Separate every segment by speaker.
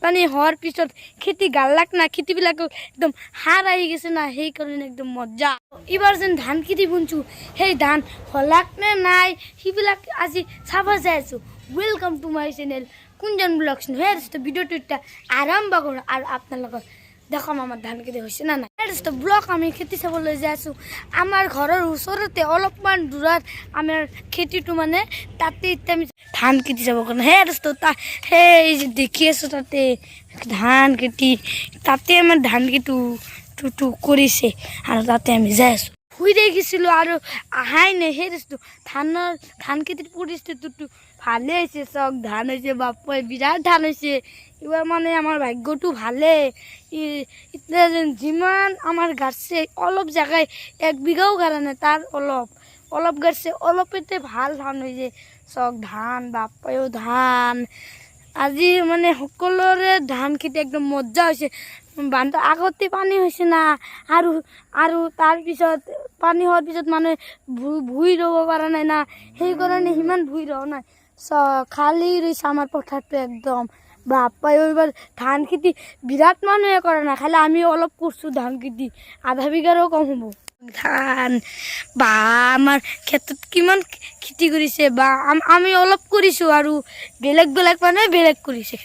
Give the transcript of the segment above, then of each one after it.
Speaker 1: পানী হোৱাৰ পিছত খেতি গাল্লাক না খেতিবিলাক একদম সাৰ আহি গৈছে না সেইকাৰণে একদম মজা এইবাৰ যেন ধান খেতি বুনছোঁ সেই ধান হলাক নে নাই সেইবিলাক আজি চাব যাই আছোঁ welcome to my channel Kunjan blogs হে ভিডিঅ'টো এতিয়া আৰম্ভ কৰোঁ আৰু আপোনালোকক দেখাম আমাৰ ধান খেতি হৈছে না নাই ব্লগ আমি খেতি চাবলৈ যাই আছোঁ আমাৰ ঘৰৰ ওচৰতে অলপমান দূৰত আমাৰ খেতিটো মানে তাতে এতিয়া আমি ধান খেতি চাবৰ কাৰণে সেই যে দেখি আছোঁ তাতে ধান খেতি তাতে আমাৰ ধান খেতিটো কৰিছে আৰু তাতে আমি যাই আছোঁ শুই দেখিছিলোঁ আৰু আহাই নাই সেই ধান খেতিৰ পৰিস্থিতিটো ভালে হৈছে চক ধান হৈছে বাপৰে বিৰাট ধান হৈছে এইবাৰ মানে আমাৰ ভাগ্যটো ভালে এতিয়া যিমান আমাৰ গাছে অলপ জেগাই 1 বিঘাও গাৰা নাই তাৰ অলপ গাছে অলপতে ভাল ধান হৈছে চক ধান বাপৰেও ধান আজি মানে সকলোৰে ধান খেতি একদম মজা হৈছে বান্ধ আগতে পানী হৈছে না আৰু তাৰপিছত পানী হোৱাৰ পিছত মানুহে ভুই ৰুব পৰা নাই না সেইকাৰণে সিমান ভুই ৰোৱা নাই খালী ৰৈছে আমাৰ পথাৰটো একদম বাপা এইবাৰ ধান খেতি বিৰাট মানুহে কৰা নাই খালি আমি অলপ কৰিছোঁ ধান খেতি আধা বিঘাৰো কম হ'ব ধান বা আমাৰ ক্ষেত্ৰত কিমান খেতি কৰিছে বা আমি অলপ কৰিছোঁ আৰু বেলেগ মানুহে বেলেগ কৰিছে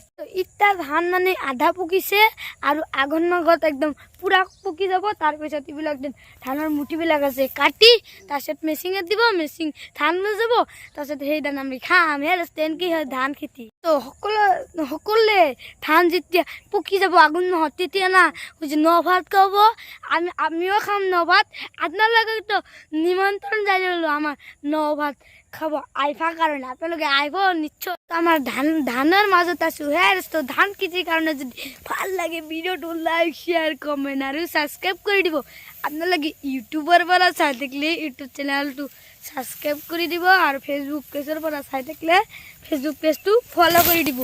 Speaker 1: ইটা ধান মানে আধা পকিছে আৰু আঘোণ মাঘত একদম পুৰা পকি যাব তাৰপিছত এইবিলাক ধানৰ মুঠিবিলাক আছে কাটি তাৰপিছত মেচিঙত দিব মেচিন ধান লৈ যাব তাৰপিছত সেই ধান আমি খাম তেনেকৈ হয় ধান খেতি তো সকলোৱে ধান যেতিয়া পকি যাব আঘোণ মাহত তেতিয়া না ন ভাত খাব আমিও খাম ন ভাত আপোনালোকেতো নিমন্ত্ৰণ যাই ল'লোঁ আমাৰ ন ভাত খাব আইফাৰ কাৰণে আপোনালোকে আহিব নিশ্চয় আমাৰ ধানৰ মাজত আছোঁ ধান খেতিৰ কাৰণে যদি ভাল লাগে ভিডিঅ'টো লাইক শ্বেয়াৰ কমেণ্ট আৰু ছাবস্ক্ৰাইব কৰি দিব আপোনালোকে ইউটিউবৰ পৰা চাই থাকিলে ইউটিউব চেনেলটো ছাবস্ক্ৰাইব কৰি দিব আৰু ফেচবুক পেজৰ পৰা চাই থাকিলে ফেচবুক পেজটো ফ'ল' কৰি দিব